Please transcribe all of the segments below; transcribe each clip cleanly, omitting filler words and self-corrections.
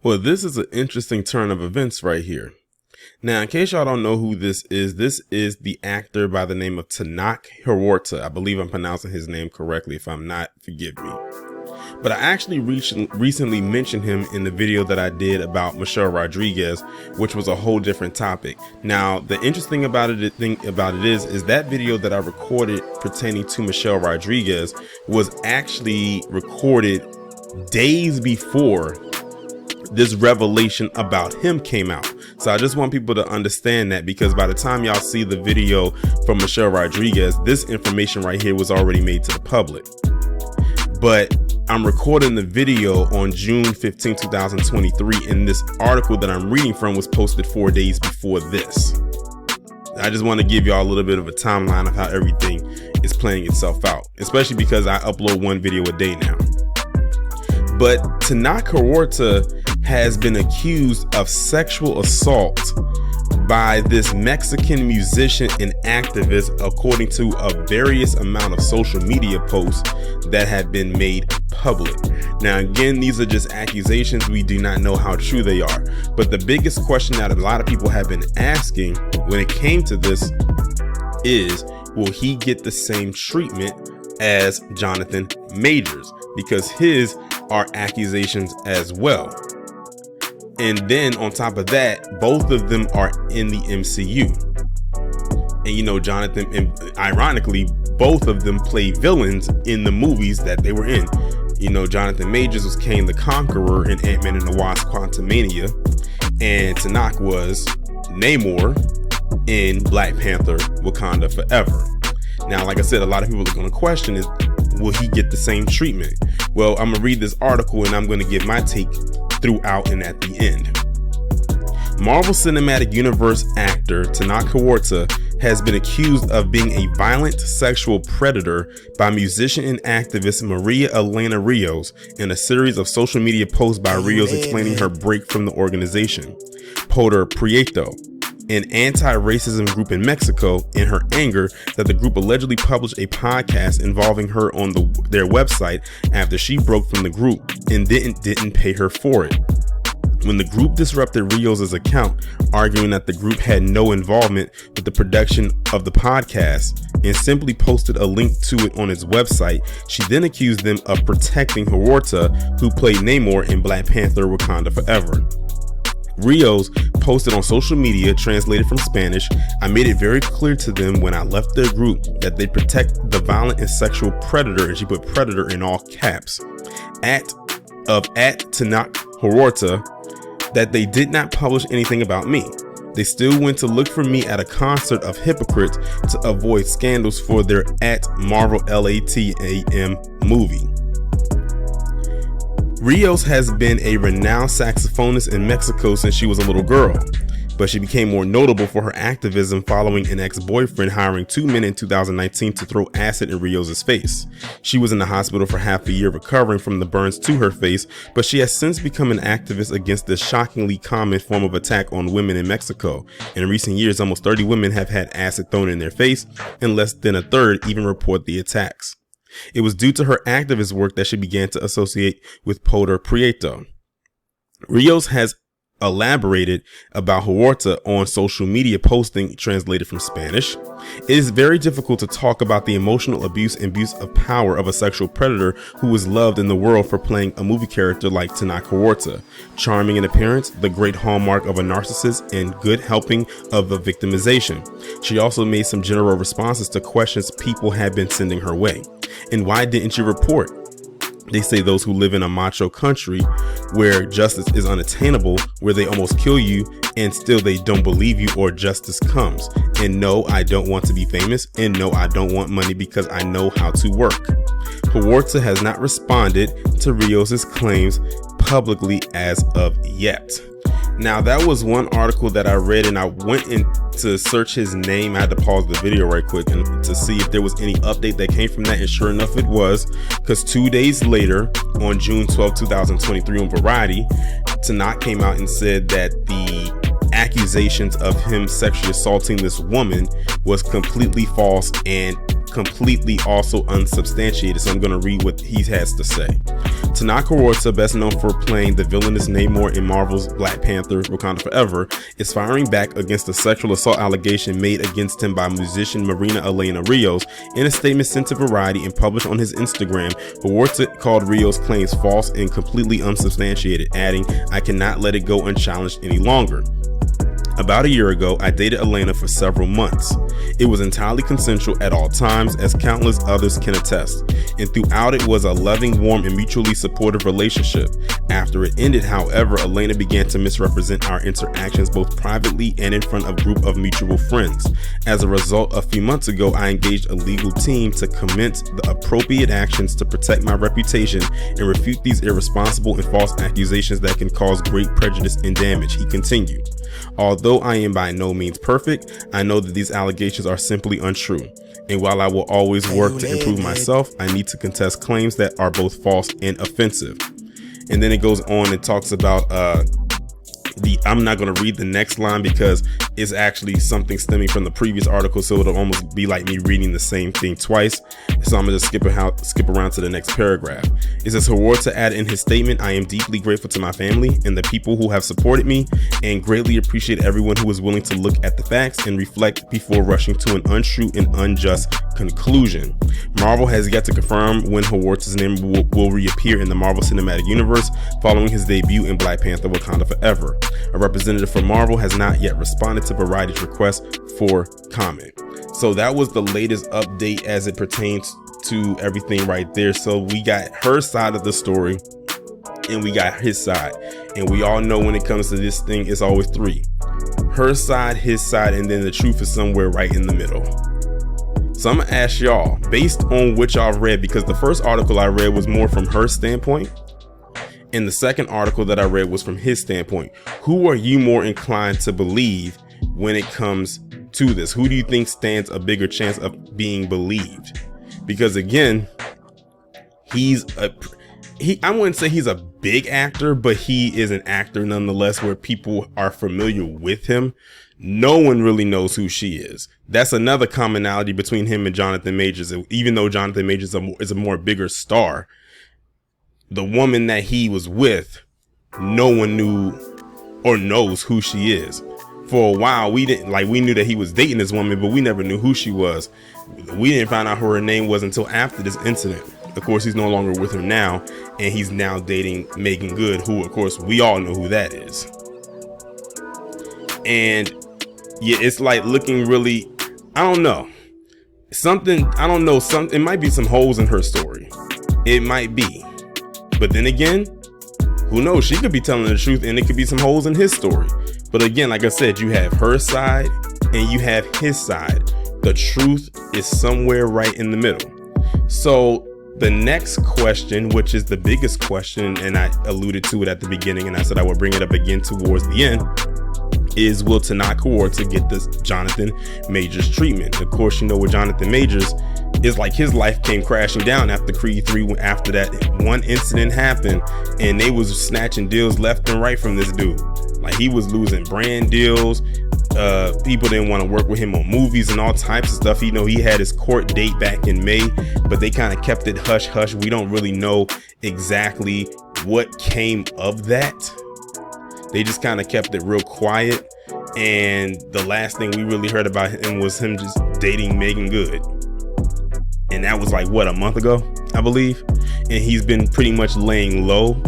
Well, this is an interesting turn of events right here. Now, in case y'all don't know who this is the actor by the name of Tenoch Huerta. I believe I'm pronouncing his name correctly. If I'm not, forgive me. But I actually recently mentioned him in the video that I did about Michelle Rodriguez, which was a whole different topic. Now, the interesting about it is that video that I recorded pertaining to Michelle Rodriguez was actually recorded days before this revelation about him came out. So I just want people to understand that, because by the time y'all see the video from Michelle Rodriguez, this information right here was already made to the public. But I'm recording the video on June 15, 2023, and this article that I'm reading from was posted 4 days before this. I just want to give y'all a little bit of a timeline of how everything is playing itself out, especially because I upload one video a day now. But Tenoch Huerta has been accused of sexual assault by this Mexican musician and activist, according to a various amount of social media posts that have been made public. Now, again, these are just accusations. We do not know how true they are. But the biggest question that a lot of people have been asking when it came to this is, will he get the same treatment as Jonathan Majors? Because his are accusations as well. And then on top of that, both of them are in the MCU. And you know, Jonathan, and ironically, both of them play villains in the movies that they were in. You know, Jonathan Majors was Kane the Conqueror in Ant-Man and the Wasp: Quantumania, and Tenoch was Namor in Black Panther: Wakanda Forever. Now, like I said, a lot of people are going to question is, will he get the same treatment? Well, I'm going to read this article and I'm going to give my take throughout and at the end. Marvel Cinematic Universe actor Tenoch Huerta has been accused of being a violent sexual predator by musician and activist Maria Elena Rios in a series of social media posts by Rios explaining her break from the organization, Poder Prieto, an anti-racism group in Mexico, in her anger that the group allegedly published a podcast involving her on their website after she broke from the group and didn't pay her for it. When the group disrupted Rios' account, arguing that the group had no involvement with the production of the podcast and simply posted a link to it on its website, she then accused them of protecting Huerta, who played Namor in Black Panther: Wakanda Forever. Rios posted on social media, translated from Spanish, "I made it very clear to them when I left their group that they protect the violent and sexual predator," and she put predator in all caps, at Tenoch Huerta, that they did not publish anything about me. They still went to look for me at a concert of hypocrites to avoid scandals for their at Marvel LATAM movie. Rios has been a renowned saxophonist in Mexico since she was a little girl, but she became more notable for her activism following an ex-boyfriend hiring 2 men in 2019 to throw acid in Rios' face. She was in the hospital for half a year recovering from the burns to her face, but she has since become an activist against this shockingly common form of attack on women in Mexico. In recent years, almost 30 women have had acid thrown in their face, and less than a third even report the attacks. It was due to her activist work that she began to associate with Poder Prieto. Rios has elaborated about Huerta on social media posting, translated from Spanish. "It is very difficult to talk about the emotional abuse and abuse of power of a sexual predator who is loved in the world for playing a movie character like Tenoch Huerta. Charming in appearance, the great hallmark of a narcissist, and good helping of a victimization." She also made some general responses to questions people had been sending her way. "And why didn't you report? They say those who live in a macho country where justice is unattainable, where they almost kill you and still they don't believe you or justice comes. And no, I don't want to be famous. And no, I don't want money because I know how to work." Huerta has not responded to Rios' claims publicly as of yet. Now, that was one article that I read, and I went in to search his name. I had to pause the video right quick and to see if there was any update that came from that, and sure enough it was, because 2 days later, on June 12, 2023, on Variety, Tenoch came out and said that the accusations of him sexually assaulting this woman was completely false and completely also unsubstantiated. So I'm going to read what he has to say. Tenoch Huerta, best known for playing the villainous Namor in Marvel's Black Panther: Wakanda Forever, is firing back against a sexual assault allegation made against him by musician Marina Elena Rios. In a statement sent to Variety and published on his Instagram, Huerta called Rios' claims false and completely unsubstantiated, adding, "I cannot let it go unchallenged any longer. About a year ago, I dated Elena for several months. It was entirely consensual at all times, as countless others can attest, and throughout it was a loving, warm, and mutually supportive relationship. After it ended, however, Elena began to misrepresent our interactions both privately and in front of a group of mutual friends. As a result, a few months ago, I engaged a legal team to commence the appropriate actions to protect my reputation and refute these irresponsible and false accusations that can cause great prejudice and damage," he continued. "Although I am by no means perfect, I know that these allegations are simply untrue. And while I will always work to improve myself, I need to contest claims that are both false and offensive." And then it goes on and talks about I'm not going to read the next line because it's actually something stemming from the previous article, so it'll almost be like me reading the same thing twice. So I'm going to skip around to the next paragraph. It says, Huerta added in his statement, "I am deeply grateful to my family and the people who have supported me, and greatly appreciate everyone who is willing to look at the facts and reflect before rushing to an untrue and unjust conclusion. Marvel has yet to confirm when Huerta's name will reappear in the Marvel Cinematic Universe following his debut in Black Panther: Wakanda Forever. A representative for Marvel has not yet responded to Variety's request for comment." So that was the latest update as it pertains to everything right there. So we got her side of the story and we got his side. And we all know when it comes to this thing, it's always three: her side, his side, and then the truth is somewhere right in the middle. So I'm gonna ask y'all, based on what y'all read, because the first article I read was more from her standpoint, and the second article that I read was from his standpoint. Who are you more inclined to believe when it comes to this? Who do you think stands a bigger chance of being believed? Because again, I wouldn't say he's a big actor, but he is an actor nonetheless where people are familiar with him. No one really knows who she is. That's another commonality between him and Jonathan Majors. Even though Jonathan Majors is a more bigger star, the woman that he was with, no one knew or knows who she is. For a while, we knew that he was dating this woman, but we never knew who she was. We didn't find out who her name was until after this incident. Of course, he's no longer with her now, and he's now dating Megan Good, who, of course, we all know who that is. And yeah, it's like looking really, I don't know. It might be some holes in her story. It might be. But then again, who knows? She could be telling the truth and it could be some holes in his story. But again, like I said, you have her side and you have his side. The truth is somewhere right in the middle. So the next question, which is the biggest question, and I alluded to it at the beginning and I said I would bring it up again towards the end, is will Tenoch Huerta get this Jonathan Majors treatment? Of course, you know, with Jonathan Majors, it's like his life came crashing down after Creed 3, after that one incident happened, and they was snatching deals left and right from this dude. Like, he was losing brand deals. People didn't want to work with him on movies and all types of stuff. You know, he had his court date back in May, but they kind of kept it hush hush. We don't really know exactly what came of that. They just kind of kept it real quiet. And the last thing we really heard about him was him just dating Megan Good. And that was like, what, a month ago, I believe. And he's been pretty much laying low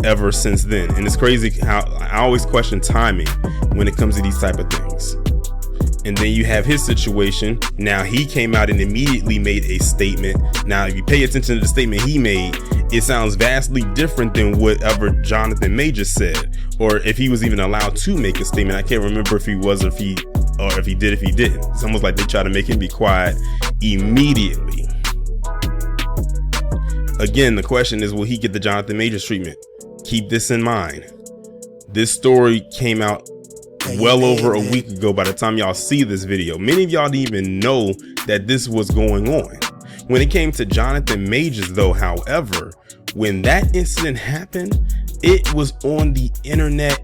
ever since then. And it's crazy how I always question timing when it comes to these type of things. And then you have his situation. Now he came out and immediately made a statement. Now, if you pay attention to the statement he made, it sounds vastly different than whatever Jonathan Majors said, or if he was even allowed to make a statement. I can't remember if he was, or if he didn't. It's almost like they try to make him be quiet immediately. Again, the question is, will he get the Jonathan Majors treatment? Keep this in mind. This story came out well over a week ago by the time y'all see this video. Many of y'all didn't even know that this was going on. When it came to Jonathan Majors, though, however, when that incident happened, it was on the internet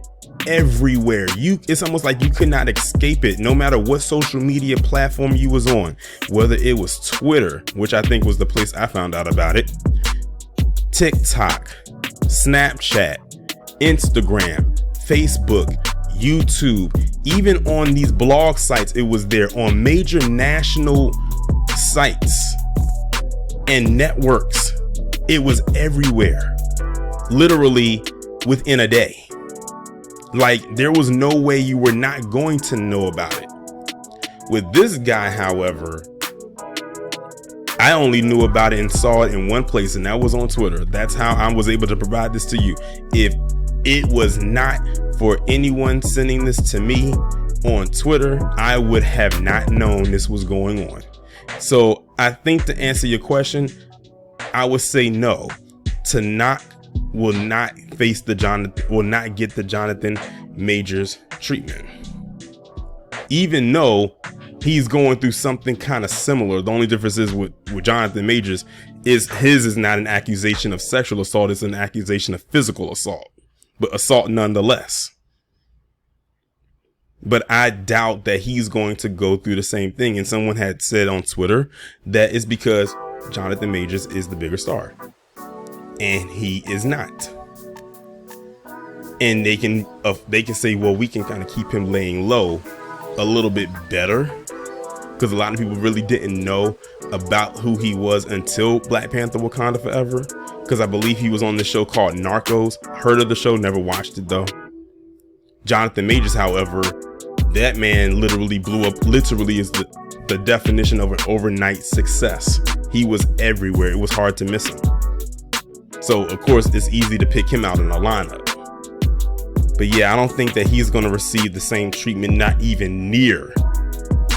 everywhere. It's almost like you could not escape it, no matter what social media platform you was on, whether it was Twitter, which I think was the place I found out about it, TikTok, Snapchat, Instagram, Facebook, YouTube, even on these blog sites. It was there on major national sites and networks. It was everywhere, literally within a day. Like, there was no way you were not going to know about it. With this guy, however, I only knew about it and saw it in one place, and that was on Twitter. That's how I was able to provide this to you. If it was not for anyone sending this to me on Twitter, I would have not known this was going on. So I think, to answer your question, I would say no. Tenoch will not get the Jonathan Majors treatment, even though he's going through something kind of similar. The only difference is with Jonathan Majors is his is not an accusation of sexual assault, it's an accusation of physical assault, but assault nonetheless. But I doubt that he's going to go through the same thing. And someone had said on Twitter that it's because Jonathan Majors is the bigger star, and he is not. And they can say, well, we can kind of keep him laying low a little bit better, because a lot of people really didn't know about who he was until Black Panther: Wakanda Forever, because I believe he was on the show called Narcos. Heard of the show, never watched it though. Jonathan Majors, however, that man literally blew up. Literally is the definition of an overnight success. He was everywhere. It was hard to miss him. So of course it's easy to pick him out in a lineup. But yeah, I don't think that he's going to receive the same treatment, not even near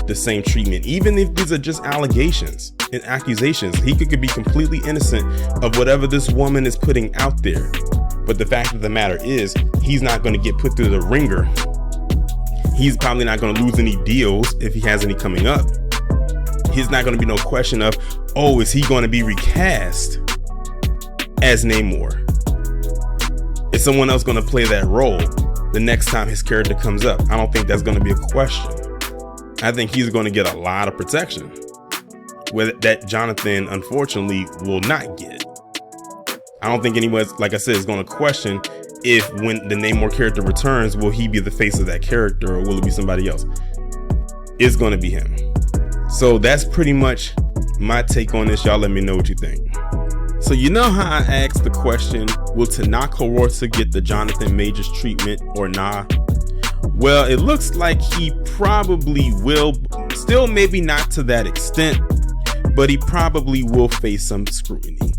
the same treatment. Even if these are just allegations and accusations, he could be completely innocent of whatever this woman is putting out there. But the fact of the matter is, he's not going to get put through the ringer. He's probably not going to lose any deals if he has any coming up. He's not going to be no question of, oh, is he going to be recast as Namor? Is someone else going to play that role the next time his character comes up? I don't think that's going to be a question. I think he's going to get a lot of protection, that Jonathan unfortunately will not get. I don't think anyone, like I said, is going to question if, when the Namor character returns, will he be the face of that character, or will it be somebody else? It's going to be him. So that's pretty much my take on this. Y'all let me know what you think. So you know how I asked the question, will Tenoch Huerta get the Jonathan Majors treatment or nah? Well, it looks like he probably will. Still maybe not to that extent, but he probably will face some scrutiny.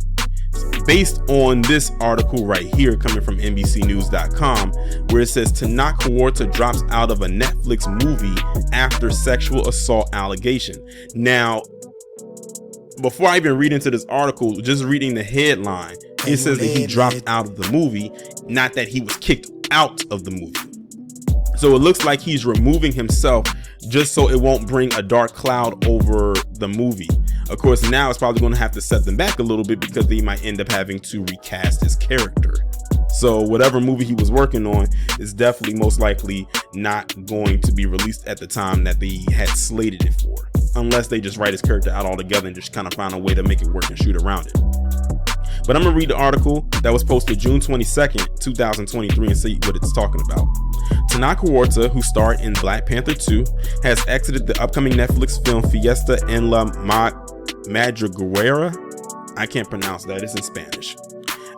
Based on this article right here coming from NBCnews.com, where it says Tenoch Huerta drops out of a Netflix movie after sexual assault allegation. Now, before I even read into this article, just reading the headline, it says that he dropped out of the movie, not that he was kicked out of the movie. So it looks like he's removing himself just so it won't bring a dark cloud over the movie. Of course, now it's probably going to have to set them back a little bit, because they might end up having to recast his character. So whatever movie he was working on is definitely most likely not going to be released at the time that they had slated it for, unless they just write his character out altogether and just kind of find a way to make it work and shoot around it. But I'm gonna read the article that was posted June 22nd, 2023, and see what it's talking about. Tenoch Huerta, who starred in Black Panther 2, has exited the upcoming Netflix film Fiesta en la Madriguera. I can't pronounce that, it's in Spanish.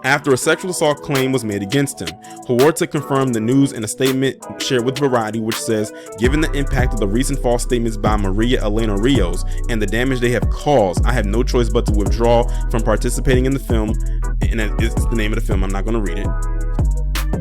After a sexual assault claim was made against him. Huerta confirmed the news in a statement shared with Variety, which says, given the impact of the recent false statements by Maria Elena Rios and the damage they have caused, I have no choice but to withdraw from participating in the film. And it's the name of the film, I'm not going to read it.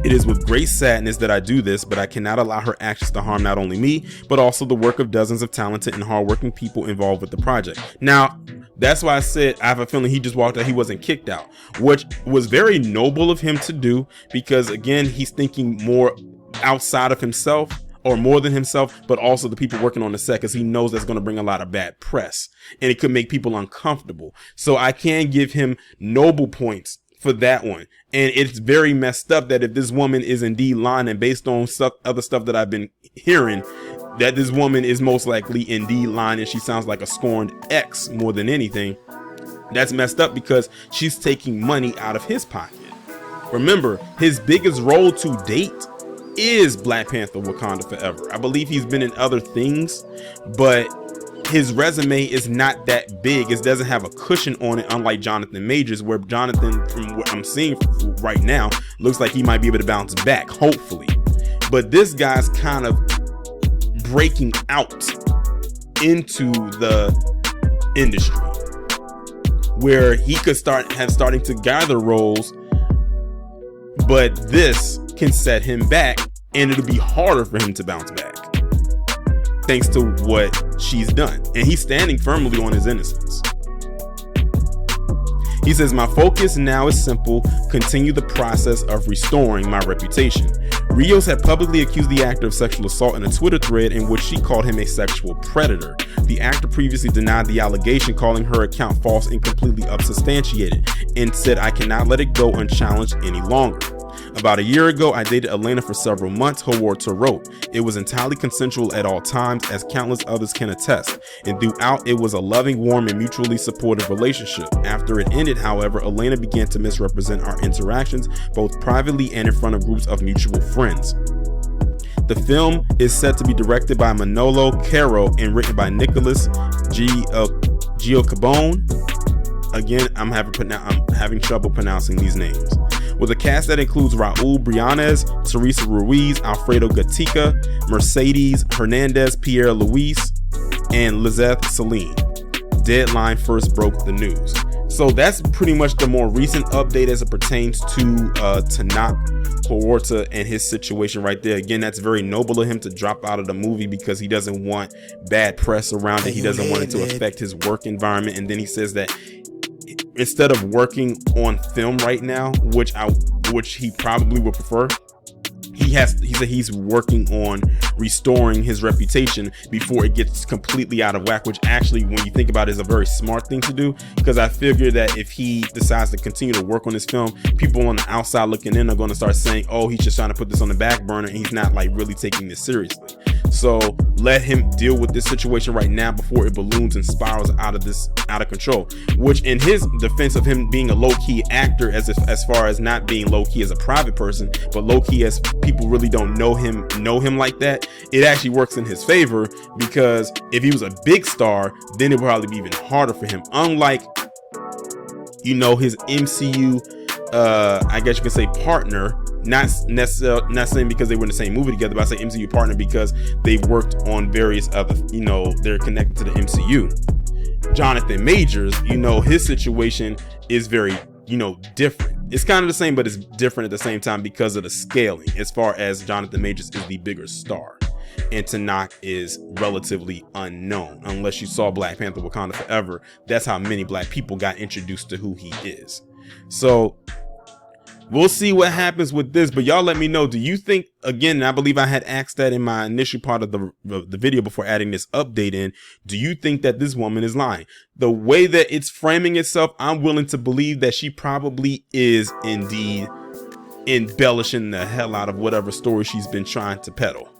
It is with great sadness that I do this, but I cannot allow her actions to harm not only me, but also the work of dozens of talented and hardworking people involved with the project. Now, that's why I said I have a feeling he just walked out. He wasn't kicked out, which was very noble of him to do, because again, he's thinking more outside of himself, or more than himself, but also the people working on the set, because he knows that's going to bring a lot of bad press and it could make people uncomfortable. So I can give him noble points for that one. And it's very messed up that if this woman is indeed lying, and based on other stuff that I've been hearing, that this woman is most likely indeed lying and she sounds like a scorned ex more than anything. That's messed up because she's taking money out of his pocket. Remember, his biggest role to date is Black Panther Wakanda Forever. I believe he's been in other things, but his resume is not that big. It doesn't have a cushion on it, unlike Jonathan Majors, where Jonathan, from what I'm seeing right now, looks like he might be able to bounce back, hopefully. But this guy's kind of breaking out into the industry where he could starting to gather roles, but this can set him back and it'll be harder for him to bounce back thanks to what she's done. And he's standing firmly on his innocence. He says, my focus now is simple: continue the process of restoring my reputation. Rios had publicly accused the actor of sexual assault in a Twitter thread in which she called him a sexual predator. The actor previously denied the allegation, calling her account false and completely unsubstantiated, and said, I cannot let it go unchallenged any longer. About a year ago, I dated Elena for several months, Huerta wrote. It was entirely consensual at all times, as countless others can attest, and throughout it was a loving, warm, and mutually supportive relationship. After it ended, however, Elena began to misrepresent our interactions, both privately and in front of groups of mutual friends. The film is set to be directed by Manolo Caro and written by Nicholas Giacobone. Again, I'm having trouble pronouncing these names. With a cast that includes Raul Briones, Teresa Ruiz, Alfredo Gatica, Mercedes Hernandez, Pierre Luis, and Lizeth Celine. Deadline first broke the news. So that's pretty much the more recent update as it pertains to Tenoch Huerta and his situation right there. Again, that's very noble of him to drop out of the movie because he doesn't want bad press around it. He doesn't want it to affect his work environment. And then he says that instead of working on film right now, which he probably would prefer, he said he's working on restoring his reputation before it gets completely out of whack, which actually, when you think about it, is a very smart thing to do, because I figure that if he decides to continue to work on this film, people on the outside looking in are going to start saying, oh, he's just trying to put this on the back burner and he's not like really taking this seriously. So let him deal with this situation right now before it balloons and spirals out of control, which in his defense of him being a low-key actor, as far as not being low-key as a private person, but low-key as people really don't know him like that, it actually works in his favor, because if he was a big star, then it would probably be even harder for him. Unlike, his MCU, I guess you could say partner, not saying because they were in the same movie together, but I say MCU partner because they worked on various other, they're connected to the MCU. Jonathan Majors, his situation is very, different. It's kind of the same, but it's different at the same time because of the scaling, as far as Jonathan Majors is the bigger star and Tenoch is relatively unknown. Unless you saw Black panther Wakanda Forever, that's how many black people got introduced to who he is. So we'll see what happens with this, but y'all let me know, do you think, again, I believe I had asked that in my initial part of the video before adding this update in, do you think that this woman is lying? The way that it's framing itself, I'm willing to believe that she probably is indeed embellishing the hell out of whatever story she's been trying to peddle.